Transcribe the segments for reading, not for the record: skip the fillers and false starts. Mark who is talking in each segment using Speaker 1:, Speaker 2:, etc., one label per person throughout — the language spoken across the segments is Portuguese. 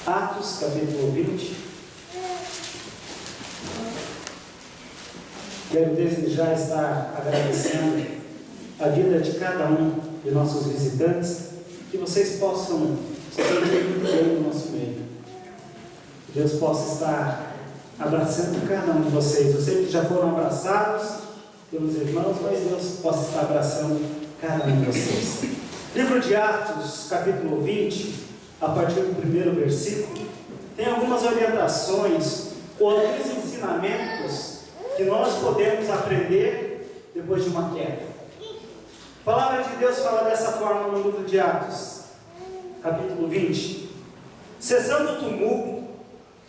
Speaker 1: Atos, capítulo 20. Quero desde já estar agradecendo a vida de cada um de nossos visitantes, que vocês possam se sentir muito bem no nosso meio. Que Deus possa estar abraçando cada um de vocês. Eu sei que já foram abraçados pelos irmãos, mas Deus possa estar abraçando cada um de vocês. Livro de Atos, capítulo 20, a partir do primeiro versículo, tem algumas orientações ou alguns ensinamentos que nós podemos aprender depois de uma queda. A palavra de Deus fala dessa forma no livro de Atos, capítulo 20. Cessando o tumulto,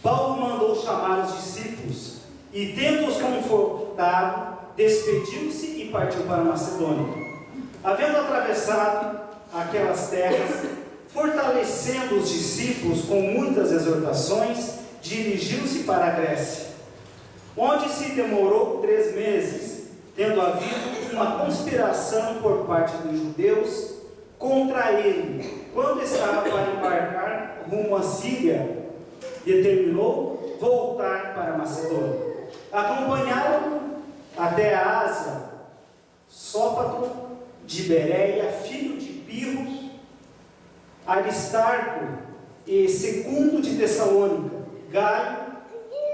Speaker 1: Paulo mandou chamar os discípulos e, tendo-os confortado, despediu-se e partiu para Macedônia. Havendo atravessado aquelas terras, fortalecendo os discípulos com muitas exortações, dirigiu-se para a Grécia, onde se demorou 3 meses, tendo havido uma conspiração por parte dos judeus contra ele, quando estava para embarcar rumo à Síria, determinou voltar para a Macedônia. Acompanharam até a Ásia Sópater de Bereia, filho de Pirro, Aristarco e Segundo de Tessalônica, Gaio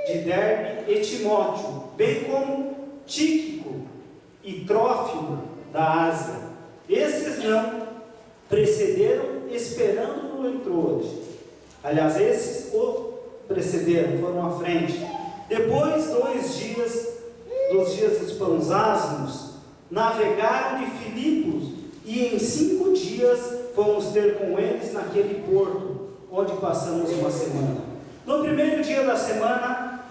Speaker 1: de Derbe e Timóteo, bem como Tíquico e Trófimo da Ásia. Esses não precederam, esperando no Troade. Aliás, esses o precederam, foram à frente. Depois, 2 dias, dos dias dos pães asmos, navegaram de Filipos, e em 5 dias fomos ter com eles naquele porto, onde passamos uma semana. No primeiro dia da semana,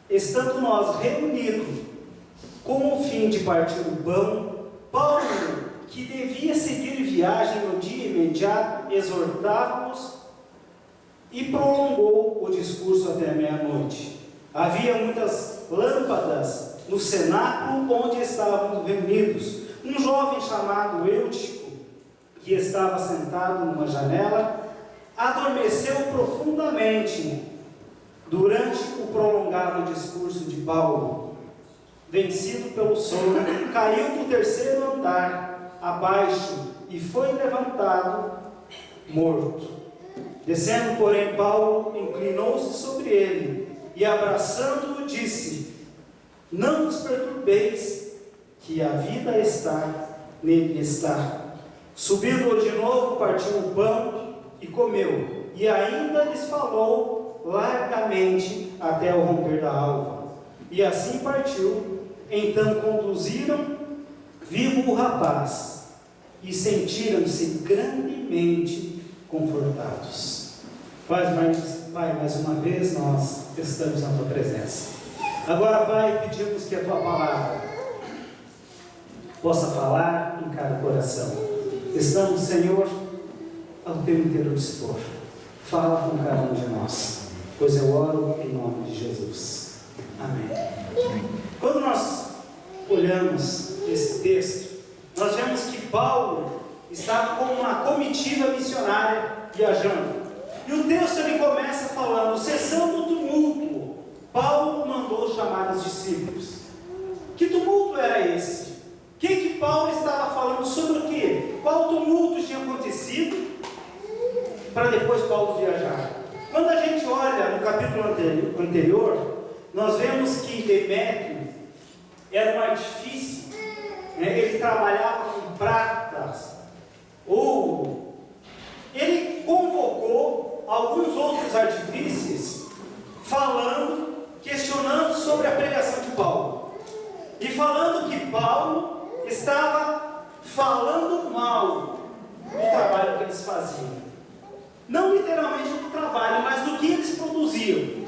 Speaker 1: estando nós reunidos, com o fim de partir o pão, Paulo, que devia seguir viagem no dia imediato, exortava-os e prolongou o discurso até meia-noite. Havia muitas lâmpadas no cenáculo onde estávamos reunidos. Um jovem chamado Eutico, que estava sentado numa janela, adormeceu profundamente durante o prolongado discurso de Paulo. Vencido pelo sono, caiu do 3º andar abaixo e foi levantado morto. Descendo, porém, Paulo inclinou-se sobre ele e, abraçando-o, disse: não vos perturbeis, que a vida nele está. Subindo de novo, partiu o pão e comeu, e ainda lhes falou largamente até o romper da alva. E assim partiu. Então conduziram vivo o rapaz, e sentiram-se grandemente confortados. Pai, mais uma vez nós estamos na tua presença. Agora, Pai, pedimos que a tua palavra possa falar em cada coração. Estamos, Senhor, ao teu inteiro dispor. Fala com cada um de nós, pois eu oro em nome de Jesus. Amém. Quando nós olhamos esse texto, nós vemos que Paulo estava com uma comitiva missionária viajando. E o texto ele começa falando: cessando o tumulto, Paulo mandou chamar os discípulos. Que tumulto era esse? O que Paulo estava falando? Sobre o quê? Qual tumulto tinha acontecido para depois Paulo viajar? Quando a gente olha no capítulo anterior, nós vemos que Demétrio era um artífice, ele trabalhava com pratas, ouro. Ele convocou alguns outros artífices questionando sobre a pregação de Paulo, e falando que Paulo estava falando mal do trabalho que eles faziam. Não literalmente do trabalho, mas do que eles produziam.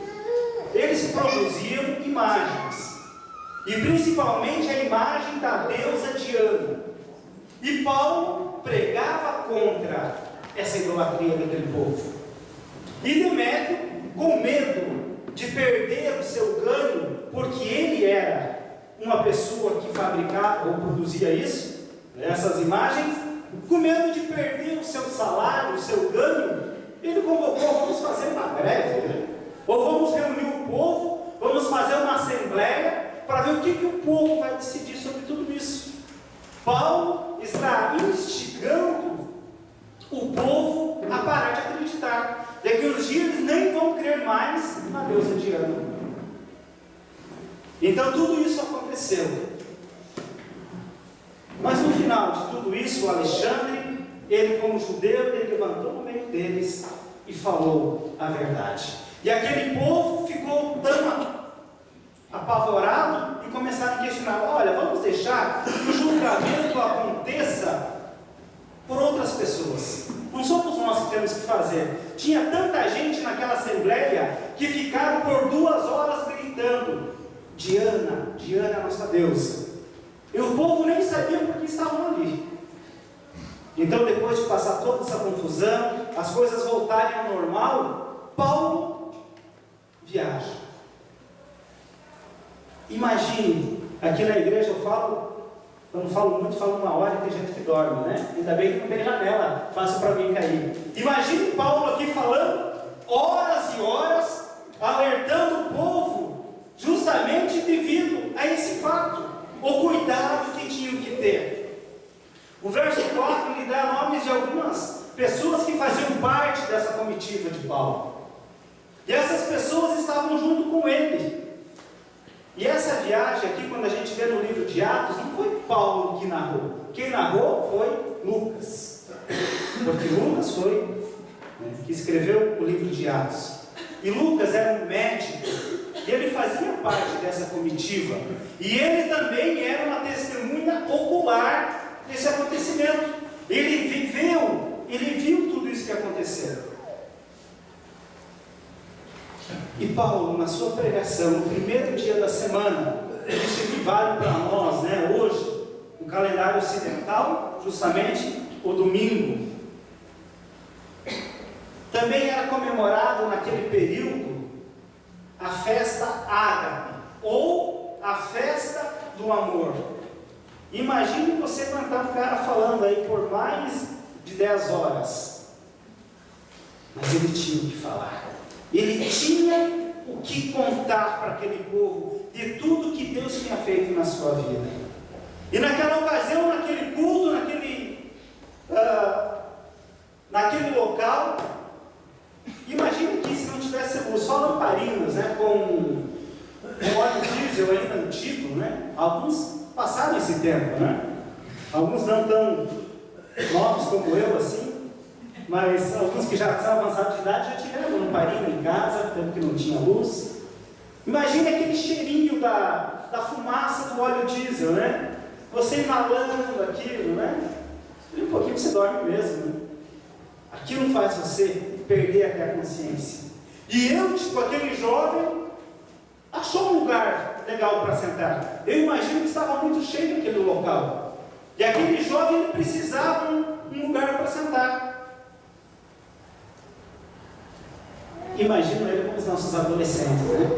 Speaker 1: Eles produziam imagens, e principalmente a imagem da deusa Diana. E Paulo pregava contra essa idolatria daquele povo. E Demétrio, com medo de perder o seu ganho, porque ele era uma pessoa que fabricava ou produzia essas imagens, com medo de perder o seu salário, o seu ganho, ele convocou: vamos fazer uma greve, né? Ou vamos reunir o povo, vamos fazer uma assembleia, para ver o que o povo vai decidir sobre tudo isso. Paulo está instigando o povo a parar de acreditar. Daqui uns dias eles nem vão crer mais na deusa Diana. Então tudo isso aconteceu. Mas no final de tudo isso, o Alexandre, ele como judeu, ele levantou no meio deles e falou a verdade. E aquele povo ficou tão apavorado e começaram a questionar: olha, vamos deixar que o julgamento aconteça por outras pessoas. Não somos nós que temos que fazer. Tinha tanta gente naquela assembleia que ficaram por 2 horas gritando: Diana, Diana é a nossa deusa. E o povo nem sabia por que estavam ali. Então, depois de passar toda essa confusão, as coisas voltarem ao normal, Paulo viaja. Imagine, aqui na igreja eu falo, quando falo muito, falo 1 hora e tem gente que dorme, né? Ainda bem que não tem janela, fácil para alguém cair. Imagine Paulo aqui falando horas e horas, alertando o povo, justamente devido a esse fato, o cuidado que tinham que ter. O verso 4 lhe dá nomes de algumas pessoas que faziam parte dessa comitiva de Paulo. E essas pessoas estavam junto com ele. E essa viagem aqui, quando a gente vê no livro de Atos, não foi Paulo que narrou. Quem narrou foi Lucas. Porque Lucas foi, que escreveu o livro de Atos. E Lucas era um médico, e ele fazia parte dessa comitiva. E ele também era uma testemunha ocular desse acontecimento. Ele viu tudo isso que aconteceu. E Paulo, na sua pregação, no primeiro dia da semana, isso que vale para nós, né, hoje, no calendário ocidental, justamente o domingo, também era comemorado naquele período a festa ágape, ou a festa do amor. Imagine você aguentar um cara falando aí por mais de 10 horas, mas ele tinha o que falar. Ele tinha o que contar para aquele povo de tudo que Deus tinha feito na sua vida. E naquela ocasião, naquele culto, naquele local, imagine que se não tivesse luz, só lamparinas, né, com óleo diesel ainda antigo, né? Alguns passaram esse tempo, né? Alguns não tão novos como eu, assim, mas alguns que já são avançados de idade já tiveram lamparina em casa, tempo que não tinha luz. Imagine aquele cheirinho da fumaça do óleo diesel, né? Você inalando aquilo, né? E um pouquinho você dorme mesmo, né? Aquilo faz você perder até a consciência. E eu, tipo aquele jovem, achou um lugar legal para sentar. Eu imagino que estava muito cheio aquele local. E aquele jovem, ele precisava um lugar para sentar. Imagino ele como os nossos adolescentes, né?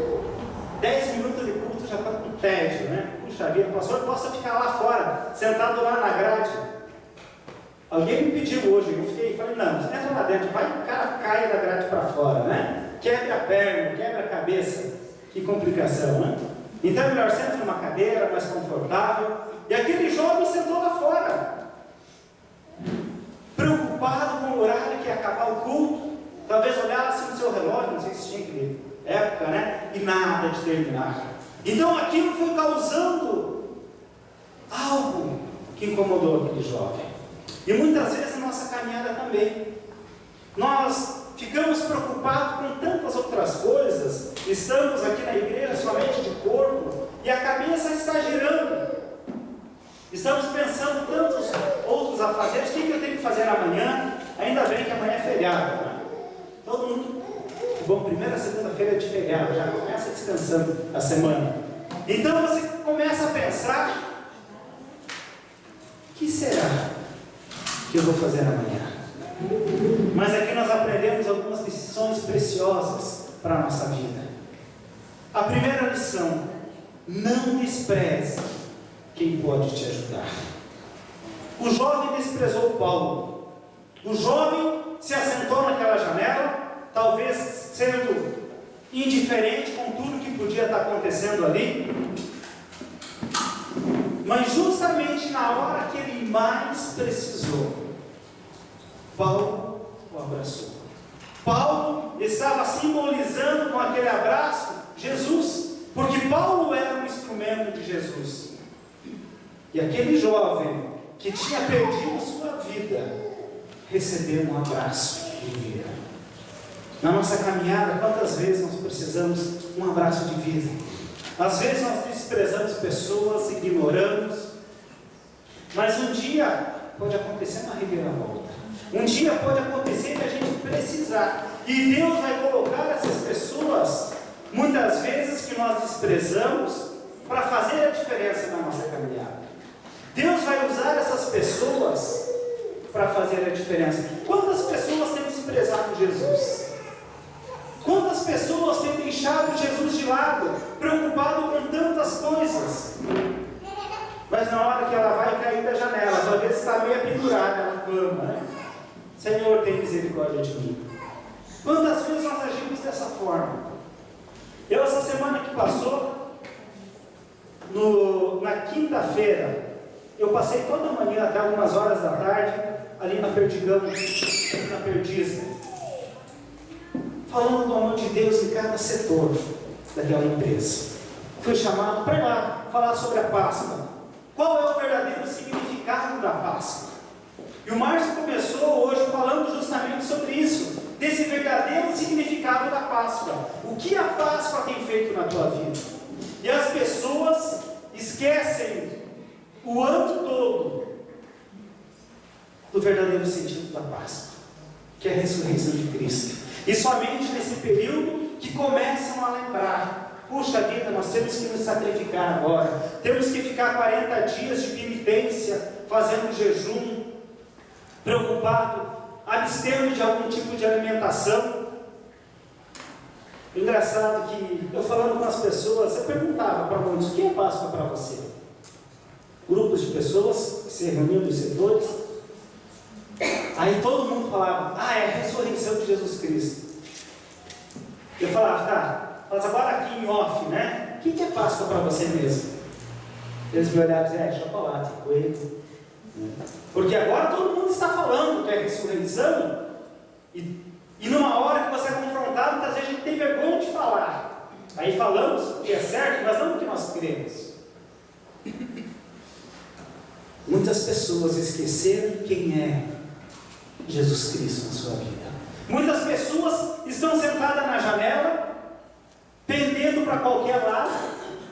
Speaker 1: 10 minutos de culto já está com tédio, né? Puxa vida, pastor, posso ficar lá fora, sentado lá na grade? Alguém me pediu hoje, eu falei, não, você entra lá dentro, vai que o cara caia da grade para fora, né? Quebra a perna, quebra a cabeça, que complicação, né? Então é melhor sentar numa cadeira mais confortável. E aquele jovem sentou lá fora, preocupado com o horário que ia acabar o culto. Talvez olhasse no seu relógio, não sei se tinha aquele época, né? E nada de terminar. Então aquilo foi causando algo que incomodou aquele jovem. E muitas vezes na nossa caminhada também, nós ficamos preocupados com tantas outras coisas. Estamos aqui na igreja somente de corpo e a cabeça está girando. Estamos pensando tantos outros afazeres. O que eu tenho que fazer amanhã? Ainda bem que amanhã é feriado, né? Todo mundo, bom, primeira segunda-feira é de feriado, já começa descansando a semana. Então você começa a pensar: o que será que eu vou fazer amanhã? Mas aqui nós aprendemos algumas lições preciosas para a nossa vida. A primeira lição: não despreze quem pode te ajudar. O jovem desprezou Paulo. O jovem se assentou naquela janela, talvez sendo indiferente com tudo que podia estar acontecendo ali, mas justamente na hora que ele mais precisou, Paulo o abraçou. Paulo estava simbolizando com aquele abraço Jesus, porque Paulo era um instrumento de Jesus. E aquele jovem que tinha perdido sua vida recebeu um abraço de vida. Na nossa caminhada, quantas vezes nós precisamos um abraço de vida? Às vezes nós desprezamos pessoas, ignoramos, mas um dia pode acontecer uma reviravolta. Um dia pode acontecer que a gente precisar, e Deus vai colocar essas pessoas, muitas vezes que nós desprezamos, para fazer a diferença na nossa caminhada. Deus vai usar essas pessoas para fazer a diferença. Quantas pessoas têm desprezado Jesus? Quantas pessoas têm deixado Jesus de lado, preocupado com tantas coisas? Mas na hora que ela vai cair da janela, talvez está meio pendurada na cama, né? Senhor, tem misericórdia de mim. Quantas vezes nós agimos dessa forma? Eu, essa semana que passou, na quinta-feira, eu passei toda a manhã até algumas horas da tarde, ali na Perdigão, na Perdiz, falando do amor de Deus em cada setor daquela empresa. Fui chamado para ir lá falar sobre a Páscoa. Qual é o verdadeiro significado da Páscoa? E o Márcio começou hoje falando justamente sobre isso, desse verdadeiro significado da Páscoa. O que a Páscoa tem feito na tua vida? E as pessoas esquecem o ano todo do verdadeiro sentido da Páscoa, que é a ressurreição de Cristo. E somente nesse período que começam a lembrar: puxa vida, nós temos que nos sacrificar agora, temos que ficar 40 dias de penitência, fazendo jejum, preocupado, abstendo de algum tipo de alimentação. Engraçado que eu falando com as pessoas, eu perguntava para muitos: o que é Páscoa para você? Grupos de pessoas que se reuniam dos setores. Aí todo mundo falava: é a ressurreição de Jesus Cristo. Eu falava: tá, mas agora aqui em off, né? O que é Páscoa para você mesmo? Eles me olhavam e diziam: chocolate, coelho. Porque agora todo mundo está falando que é ressurreição, e numa hora que você é confrontado, muitas vezes a gente tem vergonha de falar. Aí falamos o que é certo, mas não o que nós cremos. Muitas pessoas esqueceram quem é Jesus Cristo na sua vida. Muitas pessoas estão sentadas na janela, pendendo para qualquer lado.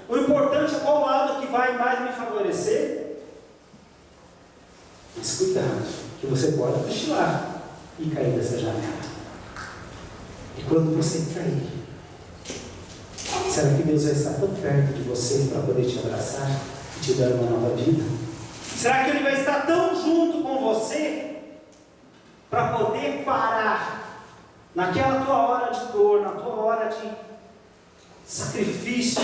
Speaker 1: O importante é qual lado que vai mais me favorecer. Mas cuidado, que você pode cochilar e cair dessa janela. E quando você cair, será que Deus vai estar tão perto de você para poder te abraçar e te dar uma nova vida? Será que Ele vai estar tão junto com você para poder parar naquela tua hora de dor, na tua hora de sacrifício,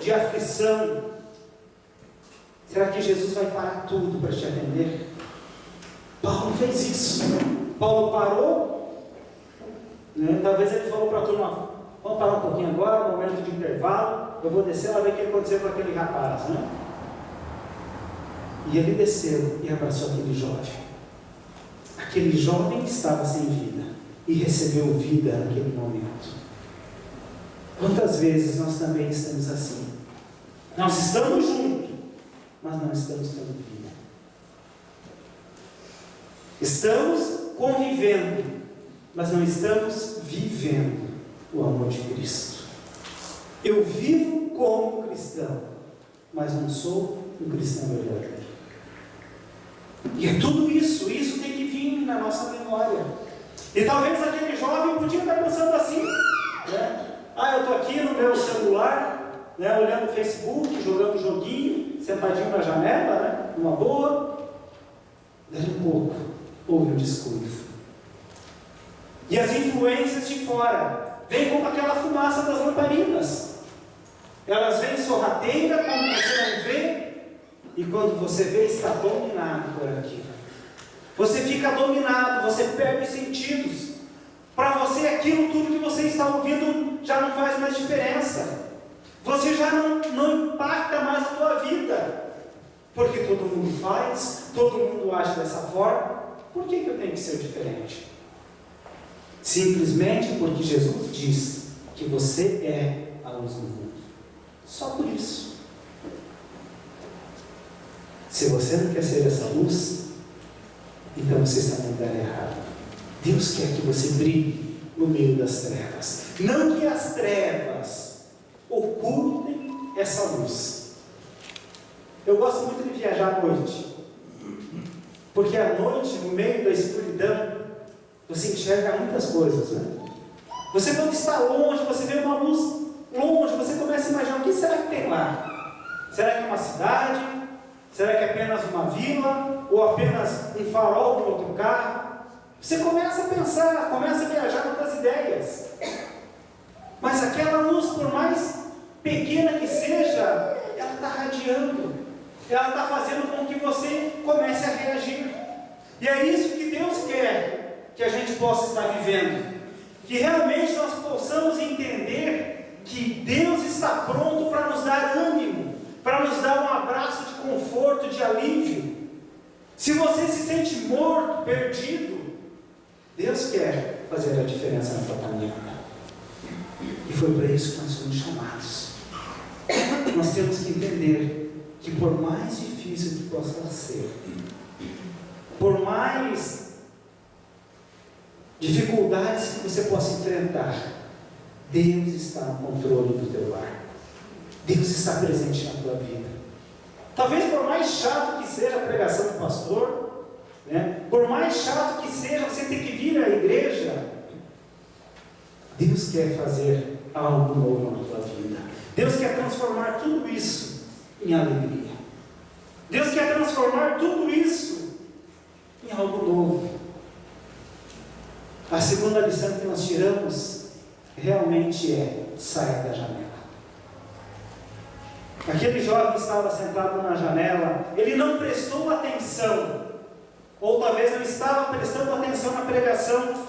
Speaker 1: de aflição? Será que Jesus vai parar tudo para te atender? Paulo fez isso. Paulo parou, né? Talvez ele falou para a turma: vamos parar um pouquinho agora, um momento de intervalo, eu vou descer lá ver o que aconteceu com aquele rapaz, né? E ele desceu e abraçou aquele jovem. Aquele jovem que estava sem vida e recebeu vida naquele momento. Quantas vezes nós também estamos assim? Nós estamos juntos, mas não estamos tendo vida. Estamos convivendo, mas não estamos vivendo o amor de Cristo. Eu vivo como cristão, mas não sou um cristão verdadeiro. E é tudo isso tem que vir na nossa memória. E talvez aquele jovem podia estar pensando assim, né? Eu estou aqui no meu celular, né, olhando o Facebook, jogando joguinho, sentadinho na janela, né, numa boa. Daí um pouco, houve um descuido. E as influências de fora vêm como aquela fumaça das lamparinas. Elas vêm sorrateira, quando você não vê, e quando você vê, está dominado por aquilo. Você fica dominado, você perde os sentidos. Para você, aquilo tudo que você está ouvindo já não faz mais diferença. Você já não impacta mais a tua vida. Porque todo mundo faz, todo mundo age dessa forma. Por que eu tenho que ser diferente? Simplesmente porque Jesus diz que você é a luz do mundo. Só por isso. Se você não quer ser essa luz, então você está no lugar errado. Deus quer que você brilhe no meio das trevas. Não que as trevas ocultem essa luz. Eu gosto muito de viajar à noite. Porque à noite, no meio da escuridão, você enxerga muitas coisas, né? Você, quando está longe, você vê uma luz longe, você começa a imaginar: o que será que tem lá? Será que é uma cidade? Será que é apenas uma vila? Ou apenas um farol de outro carro? Você começa a pensar, começa a viajar em outras ideias. Mas aquela luz, por mais pequena que seja, ela está radiando. Ela está fazendo com que você comece a reagir. E é isso que Deus quer que a gente possa estar vivendo. Que realmente nós possamos entender que Deus está pronto para nos dar ânimo, para nos dar um abraço de conforto, de alívio. Se você se sente morto, perdido, Deus quer fazer a diferença na tua caminhada. E foi para isso que nós fomos chamados. Nós temos que entender que, por mais difícil que possa ser, por mais dificuldades que você possa enfrentar, Deus está no controle do teu lar. Deus está presente na tua vida. Talvez por mais chato que seja a pregação do pastor, né? Por mais chato que seja você ter que vir à igreja, Deus quer fazer algo novo na tua vida. Deus quer transformar tudo isso em alegria. Deus quer transformar tudo isso em algo novo. A segunda lição que nós tiramos realmente é: saia da janela. Aquele jovem estava sentado na janela, ele não prestou atenção, ou talvez não estava prestando atenção na pregação.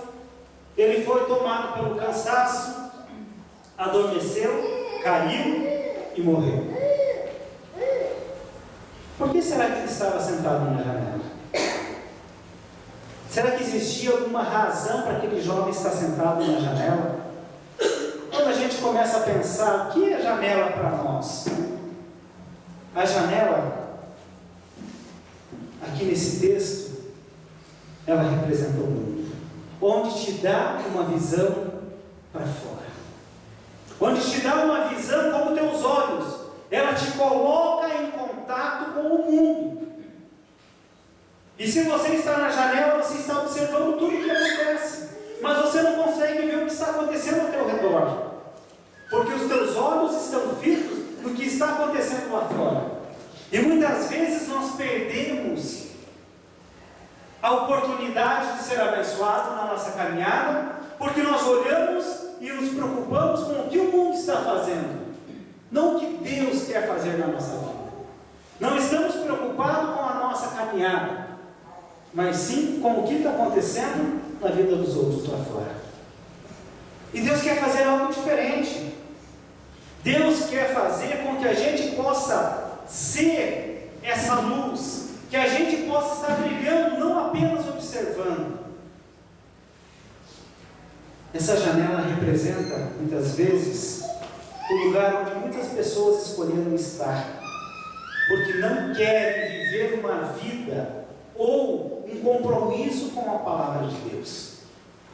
Speaker 1: Ele foi tomado pelo cansaço, adormeceu, caiu e morreu. Por que será que ele estava sentado na janela? Será que existia alguma razão para aquele jovem estar sentado na janela? Quando a gente começa a pensar, o que é janela para nós? A janela, aqui nesse texto, ela representa o mundo, onde te dá uma visão para fora, onde te dá uma visão como teus olhos, ela te coloca em contato com o mundo. E se você está na janela, você está observando tudo o que acontece, mas você não consegue ver o que está acontecendo ao teu redor, porque os teus olhos estão fitos no que está acontecendo lá fora. E muitas vezes nós perdemos a oportunidade de ser abençoado na nossa caminhada, porque nós olhamos e nos preocupamos com o que o mundo está fazendo, não o que Deus quer fazer na nossa vida. Não estamos preocupados com a nossa caminhada, mas sim com o que está acontecendo na vida dos outros lá fora. E Deus quer fazer algo diferente. Deus quer fazer com que a gente possa ser essa luz, que a gente possa estar brilhando, não apenas observando. Essa janela representa, muitas vezes, o lugar onde muitas pessoas escolheram estar, porque não querem viver uma vida ou um compromisso com a palavra de Deus.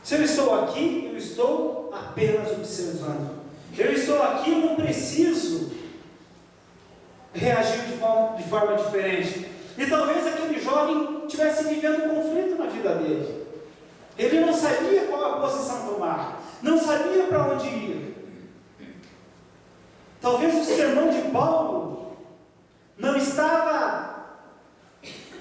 Speaker 1: Se eu estou aqui, eu estou apenas observando. Eu estou aqui, eu não preciso reagir de forma diferente. E talvez aquele jovem estivesse vivendo um conflito na vida dele. Ele não sabia qual a posição tomar, não sabia para onde ir. Talvez o sermão de Paulo não estava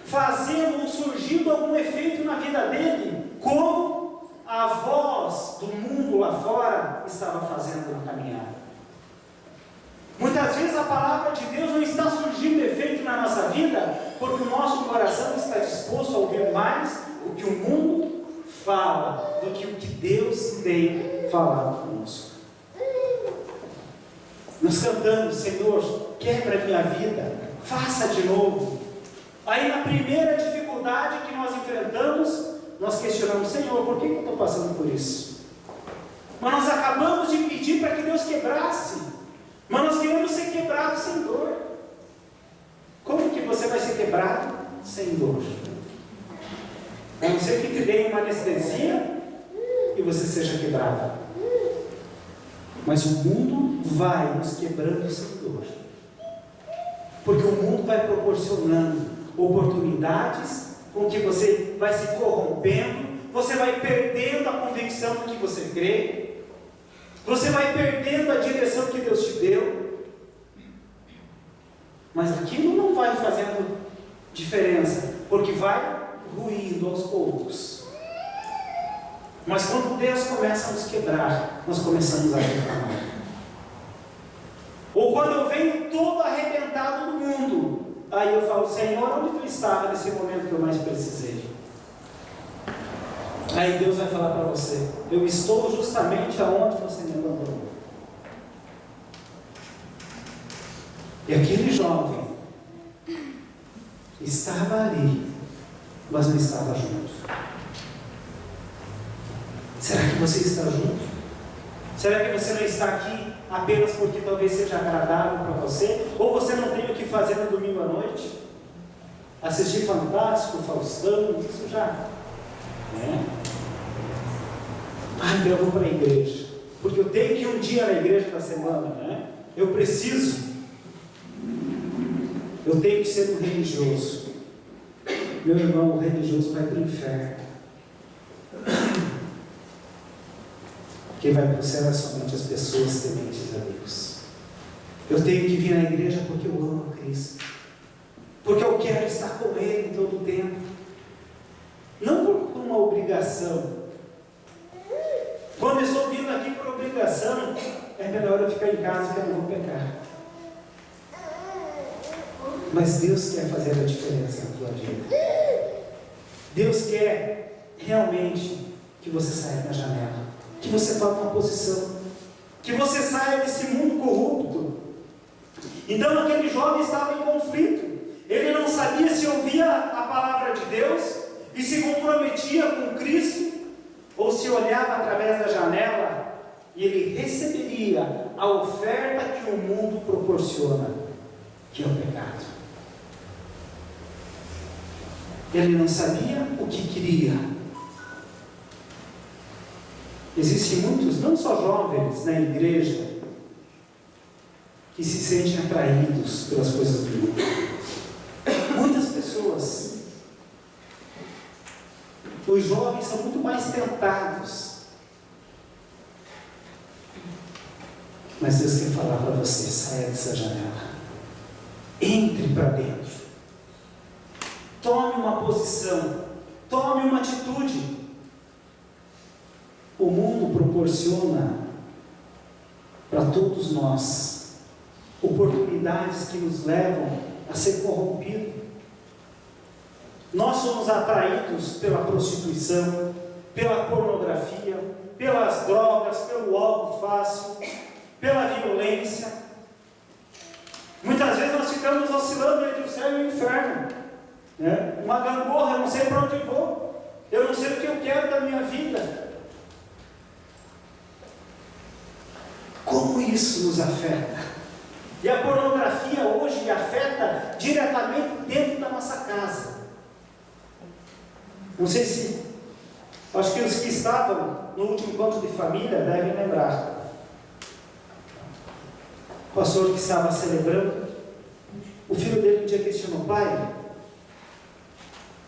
Speaker 1: fazendo ou surgindo algum efeito na vida dele, como a voz do mundo lá fora estava fazendo na caminhada. Muitas vezes a palavra de Deus não está surgindo efeito na nossa vida, porque o nosso coração está disposto disposto a ouvir mais o que o mundo fala do que o que Deus tem falado conosco. Nós cantamos: Senhor, quebra a minha vida, faça de novo. Aí na primeira dificuldade que nós enfrentamos, nós questionamos: Senhor, por que eu estou passando por isso? Mas nós acabamos de pedir para que Deus quebrasse, mas nós queremos ser quebrados sem dor. Como que você vai ser quebrado sem dor? A não ser que te dê uma anestesia e você seja quebrado. Mas o mundo vai nos quebrando sem dor, porque o mundo vai proporcionando oportunidades com que você vai se corrompendo, você vai perdendo a convicção do que você crê, você vai perdendo a direção que Deus te deu. Mas aquilo não vai fazendo diferença, porque vai ruindo aos poucos. Mas quando Deus começa a nos quebrar, nós começamos a reclamar. Ou quando eu venho todo arrebentado do mundo, aí eu falo: Senhor, onde tu estava nesse momento que eu mais precisei? Aí Deus vai falar para você: eu estou justamente aonde você me abandonou. E aquele jovem estava ali, mas não estava junto. Será que você está junto? Será que você não está aqui apenas porque talvez seja agradável para você? Ou você não tem o que fazer no domingo à noite? Assistir Fantástico, Faustão, isso já. Então eu vou para a igreja, porque eu tenho que ir um dia na igreja da semana, né? Eu preciso. Eu tenho que ser um religioso. Meu irmão, o religioso vai para o inferno. Quem vai para o céu é somente as pessoas tementes a Deus. Eu tenho que vir na igreja porque eu amo a Cristo, porque eu quero estar com Ele em todo o tempo, não por uma obrigação. Quando eu estou vindo aqui por obrigação, é melhor eu ficar em casa, que eu não vou pecar. Mas Deus quer fazer a diferença na tua vida. Deus quer realmente que você saia da janela, que você tome uma posição, que você saia desse mundo corrupto. Então aquele jovem estava em conflito. Ele não sabia se ouvia a palavra de Deus e se comprometia com Cristo, ou se olhava através da janela e ele receberia a oferta que o mundo proporciona, que é o pecado. Ele não sabia o que queria. Existem muitos, não só jovens na igreja, que se sentem atraídos pelas coisas do mundo. Muitas pessoas. Os jovens são muito mais tentados. Mas Deus quer falar para você: saia dessa janela. Entre para dentro. Tome uma posição. Tome uma atitude. O mundo proporciona para todos nós oportunidades que nos levam a ser corrompidos. Nós somos atraídos pela prostituição, pela pornografia, pelas drogas, pelo álcool fácil, pela violência. Muitas vezes nós ficamos oscilando entre o céu e o inferno, né? Uma gangorra: eu não sei para onde eu vou, eu não sei o que eu quero da minha vida. Como isso nos afeta? E a pornografia hoje afeta diretamente dentro da nossa casa. Não sei se, acho que os que estavam no último encontro de família devem lembrar. O pastor que estava celebrando, o filho dele um dia questionou: pai,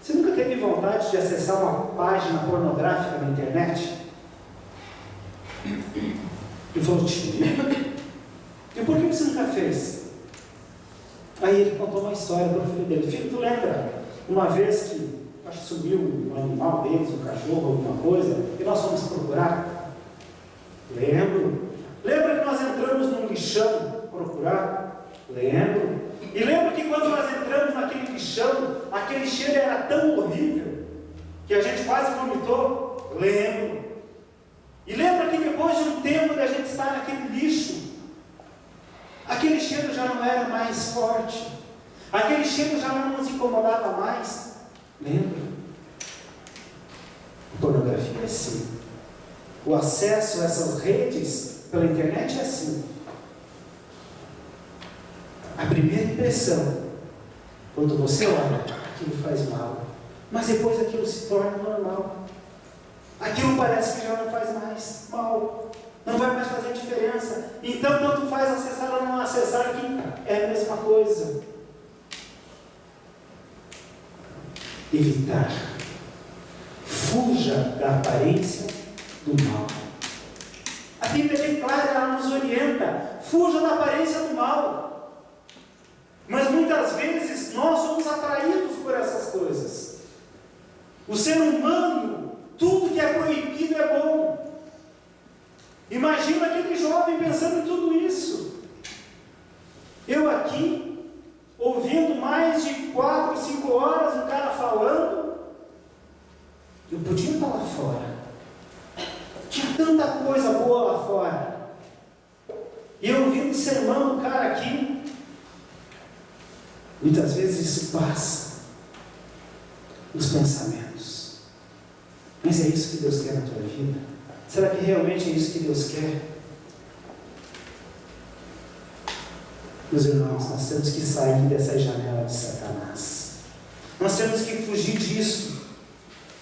Speaker 1: você nunca teve vontade de acessar uma página pornográfica na internet? Ele falou: tive. E por que você nunca fez? Aí ele contou uma história para o filho dele: filho, tu lembra uma vez que acho que subiu um animal deles, um cachorro, alguma coisa, e nós fomos procurar? Lembro. Lembra que nós entramos num lixão procurar? Lembro. E lembra que quando nós entramos naquele lixão, aquele cheiro era tão horrível, que a gente quase vomitou? Lembro. E lembra que depois de um tempo de a gente estar naquele lixo, aquele cheiro já não era mais forte, aquele cheiro já não nos incomodava mais. Lembra? A pornografia é assim. O acesso a essas redes pela internet é assim. A primeira impressão, quando você olha, aquilo faz mal, mas depois aquilo se torna normal. Aquilo parece que já não faz mais mal, não vai mais fazer diferença. Então, tanto faz acessar ou não acessar, que é a mesma coisa. Evitar. Fuja da aparência do mal. A Bíblia é bem clara, ela nos orienta. Fuja da aparência do mal. Mas muitas vezes nós somos atraídos por essas coisas. O ser humano, tudo que é proibido é bom. Imagina aquele jovem pensando em tudo isso. Eu aqui, ouvindo mais de 4, 5 horas o cara falando, eu podia estar lá fora. Tinha tanta coisa boa lá fora. E eu ouvindo o sermão do cara aqui, muitas vezes isso passa nos pensamentos. Mas é isso que Deus quer na tua vida? Será que realmente é isso que Deus quer? Meus irmãos, nós temos que sair dessa janela de Satanás. Nós temos que fugir disso.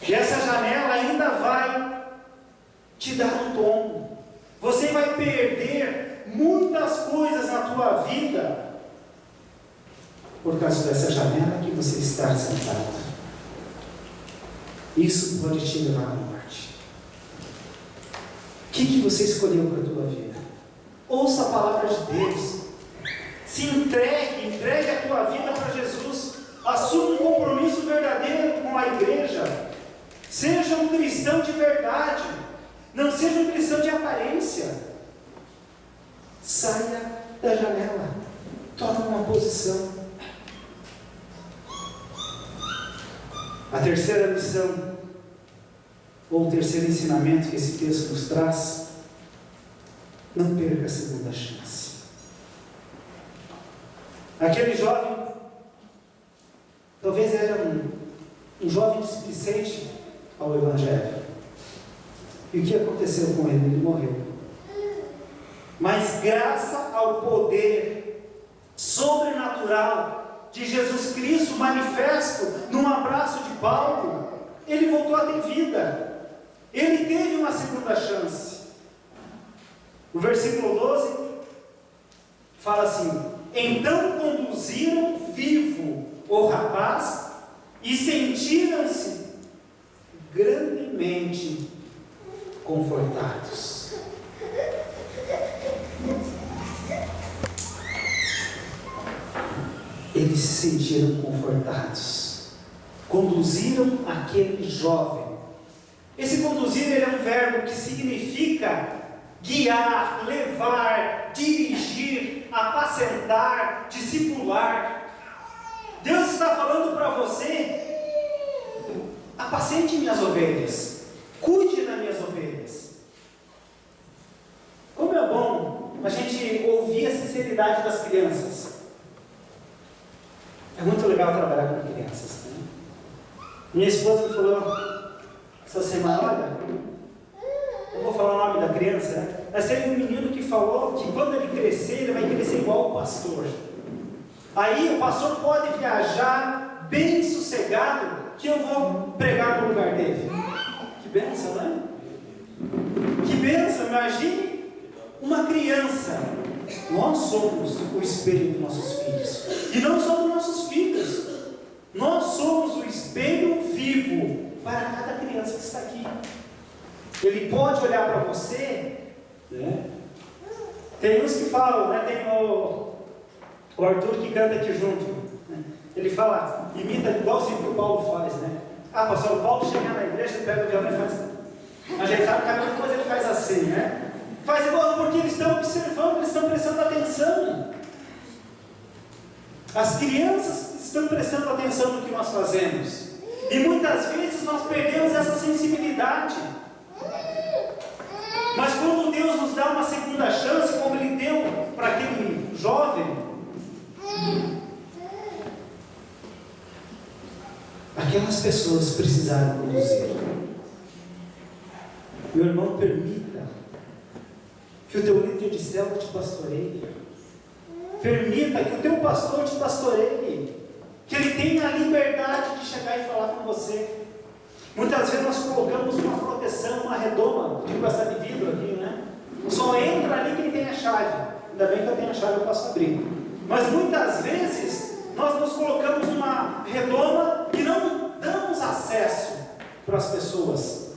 Speaker 1: E essa janela ainda vai te dar um tombo. Você vai perder muitas coisas na tua vida por causa dessa janela que você está sentado. Isso pode te levar à morte. O que você escolheu para a tua vida? Ouça a palavra de Deus. Se entregue a tua vida para Jesus. Assuma um compromisso verdadeiro com a igreja. Seja um cristão de verdade. Não seja um cristão de aparência. Saia da janela. Tome uma posição. A terceira lição, ou o terceiro ensinamento que esse texto nos traz: não perca a segunda chance. Aquele jovem, talvez era um jovem displicente ao Evangelho. E o que aconteceu com ele? Ele morreu. Mas graças ao poder sobrenatural de Jesus Cristo manifesto num abraço de Paulo, ele voltou a ter vida. Ele teve uma segunda chance. O versículo 12 fala assim: então conduziram vivo o rapaz e sentiram-se grandemente confortados. Eles se sentiram confortados. Conduziram aquele jovem. Esse conduzir, ele é um verbo que significa guiar, levar, dirigir, apacentar, discipular. Deus está falando para você: apacente minhas ovelhas, cuide das minhas ovelhas. Como é bom a gente ouvir a sinceridade das crianças. É muito legal trabalhar com crianças, né? Minha esposa me falou essa semana: olha, eu vou falar o nome da criança, né? Mas teve um menino que falou que quando ele crescer, ele vai crescer igual o pastor. Aí o pastor pode viajar bem sossegado, que eu vou pregar no lugar dele. Que bênção, né? Que bênção. Imagine uma criança. Nós somos o espelho dos nossos filhos. E não só dos nossos filhos. Nós somos o espelho vivo para cada criança que está aqui. Ele pode olhar para você, né? Tem uns que falam, né? Tem o Arthur que canta aqui junto, né? Ele fala, imita igualzinho que o Paulo faz, né? Ah, pastor, o Paulo chega na igreja, pega o violão e faz ajeitar o cabelo, depois ele faz assim, né? Faz igual, porque eles estão observando, eles estão prestando atenção. As crianças estão prestando atenção no que nós fazemos. E muitas vezes nós perdemos essa sensibilidade. Mas quando Deus nos dá uma segunda chance, como Ele deu para aquele jovem, aquelas pessoas precisaram conduzir. Meu irmão, permita que o teu líder de célula te pastoreie. Permita que o teu pastor te pastoreie. Que ele tenha a liberdade de chegar e falar com você. Muitas vezes nós colocamos uma proteção, uma redoma, tipo essa de vidro aqui, né? Só entra ali quem tem a chave. Ainda bem que eu tenho a chave, eu posso abrir. Mas muitas vezes nós nos colocamos uma redoma e não damos acesso para as pessoas.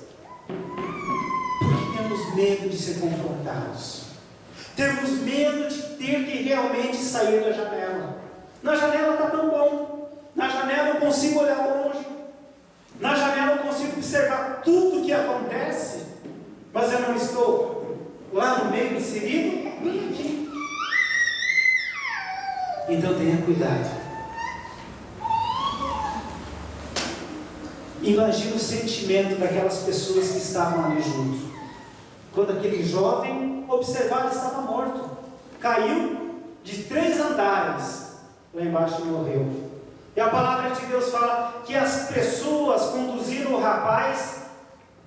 Speaker 1: Porque temos medo de ser confrontados. Temos medo de ter que realmente sair da janela. Na janela está tão bom. Na janela eu consigo olhar longe. Na janela eu consigo observar tudo o que acontece. Mas eu não estou lá no meio inserido, nem aqui. Então tenha cuidado. Imagina o sentimento daquelas pessoas que estavam ali junto. Quando aquele jovem observado estava morto. Caiu de 3 andares lá embaixo e morreu. E a palavra de Deus fala que as pessoas conduzindo o rapaz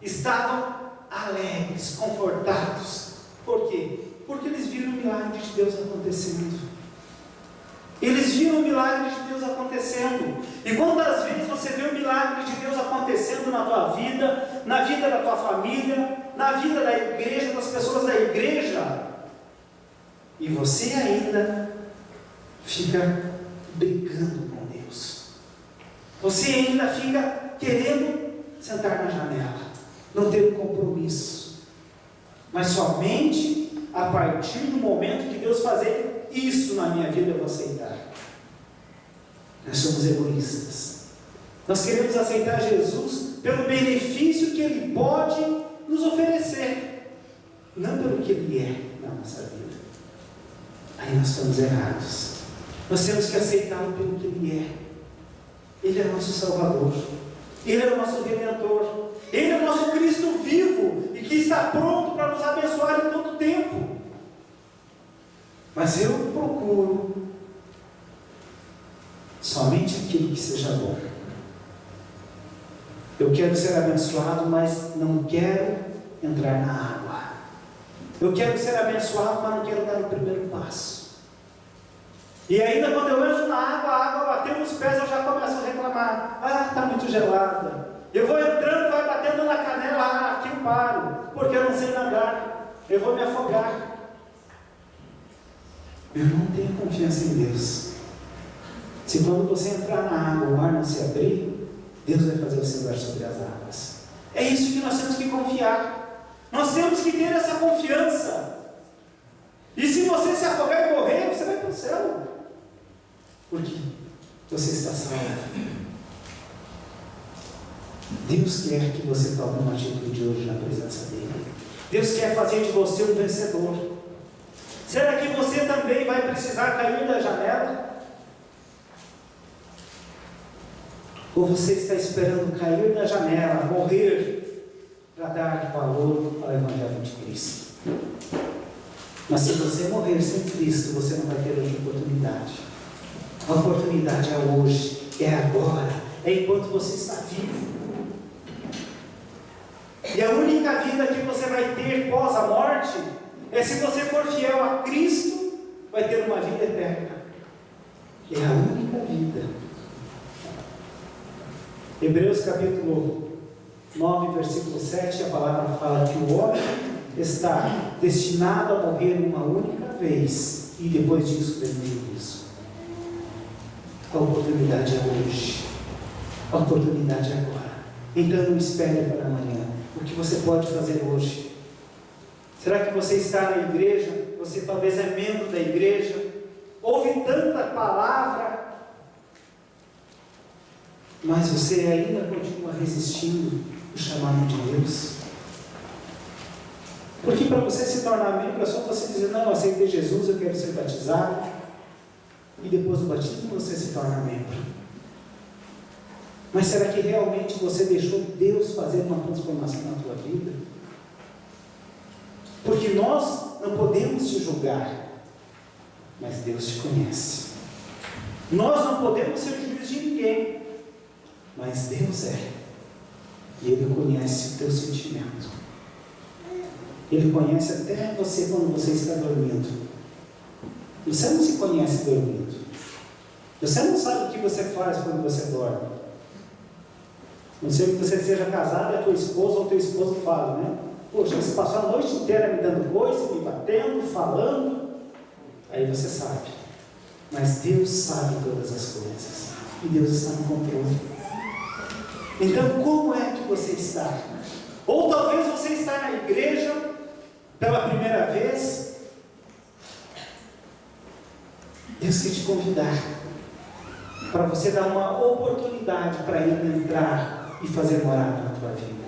Speaker 1: estavam alegres, confortados. Por quê? Porque eles viram o milagre de Deus acontecendo. Eles viram o milagre de Deus acontecendo. E quantas vezes você vê o milagre de Deus acontecendo na tua vida, na vida da tua família, na vida da igreja, das pessoas da igreja, e você ainda fica brigando com Deus. Você ainda fica querendo sentar na janela, não ter um compromisso. Mas somente a partir do momento que Deus fazer isso na minha vida eu vou aceitar. Nós somos egoístas. Nós queremos aceitar Jesus pelo benefício que Ele pode nos oferecer, não pelo que Ele é na nossa vida. Aí nós estamos errados. Nós temos que aceitá-lo pelo que Ele é. Ele é o nosso Salvador. Ele é o nosso Redentor. Ele é o nosso Cristo vivo e que está pronto para nos abençoar em todo tempo. Mas eu procuro somente aquilo que seja bom. Eu quero ser abençoado, mas não quero entrar na água. Eu quero ser abençoado, mas não quero dar o primeiro passo. E ainda quando eu entro na água, a água bateu nos pés, eu já começo a reclamar. Ah, está muito gelada. Eu vou entrando, vai batendo na canela, ah, aqui eu paro, porque eu não sei nadar. Eu vou me afogar. Eu não tenho confiança em Deus. Se quando você entrar na água, o mar não se abrir, Deus vai fazer você andar sobre as águas. É isso que nós temos que confiar. Nós temos que ter essa confiança. E se você se afogar e morrer, você vai para o céu. Porque você está salvo. Deus quer que você tome uma atitude hoje na presença dEle. Deus quer fazer de você um vencedor. Será que você também vai precisar cair da janela? Ou você está esperando cair da janela, morrer, para dar valor ao Evangelho de Cristo? Mas se você morrer sem Cristo, você não vai ter outra oportunidade. A oportunidade é hoje, é agora, é enquanto você está vivo. E a única vida que você vai ter pós a morte é se você for fiel a Cristo, vai ter uma vida eterna. É a única vida. Hebreus capítulo 9, versículo 7, a palavra fala que o homem está destinado a morrer uma única vez e depois disso vem o juízo. A oportunidade é hoje. A oportunidade é agora. Então não espere para amanhã. O que você pode fazer hoje? Será que você está na igreja? Você talvez é membro da igreja, ouve tanta palavra, mas você ainda continua resistindo ao chamado de Deus? Porque para você se tornar membro é só você dizer: não, eu aceitei Jesus, eu quero ser batizado. e depois do batismo você se torna membro. Mas será que realmente você deixou Deus fazer uma transformação na tua vida? Porque nós não podemos te julgar, mas Deus te conhece. Nós não podemos ser juiz de ninguém, mas Deus é. E Ele conhece o teu sentimento. Ele conhece até você quando você está dormindo. Você não se conhece dormindo. Você não sabe o que você faz quando você dorme. Não sei que você seja casado e a tua esposa ou teu esposo fala, né? Poxa, você passou a noite inteira me dando coisa, me batendo, falando. Aí você sabe. Mas Deus sabe todas as coisas. E Deus está no controle. Então, como é que você está? Ou talvez você está na igreja pela primeira vez. Deus quer te convidar para você dar uma oportunidade para Ele entrar e fazer morada na tua vida.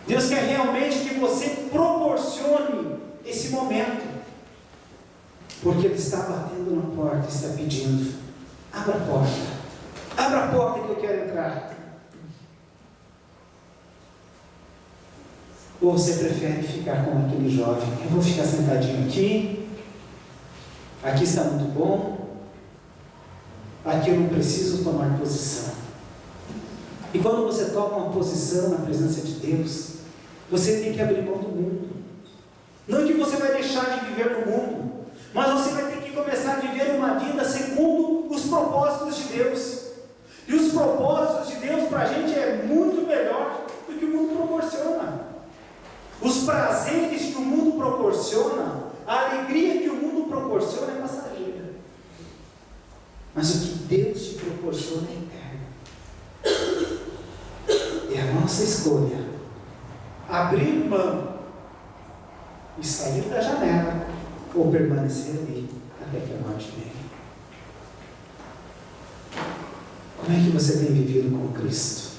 Speaker 1: Deus quer realmente que você proporcione esse momento, porque Ele está batendo na porta, está pedindo: abra a porta que eu quero entrar. Ou você prefere ficar com aquele jovem? Eu vou ficar sentadinho aqui está muito bom, aqui eu não preciso tomar posição. E quando você toma uma posição na presença de Deus, você tem que abrir mão do mundo. Não que você vai deixar de viver no mundo, mas você vai ter que começar a viver uma vida segundo os propósitos de Deus. E os propósitos de Deus para a gente é muito melhor do que o mundo proporciona. Os prazeres que o mundo proporciona, a alegria que o mundo proporciona é passageira. Mas o que Deus te proporciona é eterno. É a nossa escolha abrir mão e sair da janela ou permanecer ali até que a morte venha. Como é que você tem vivido com Cristo?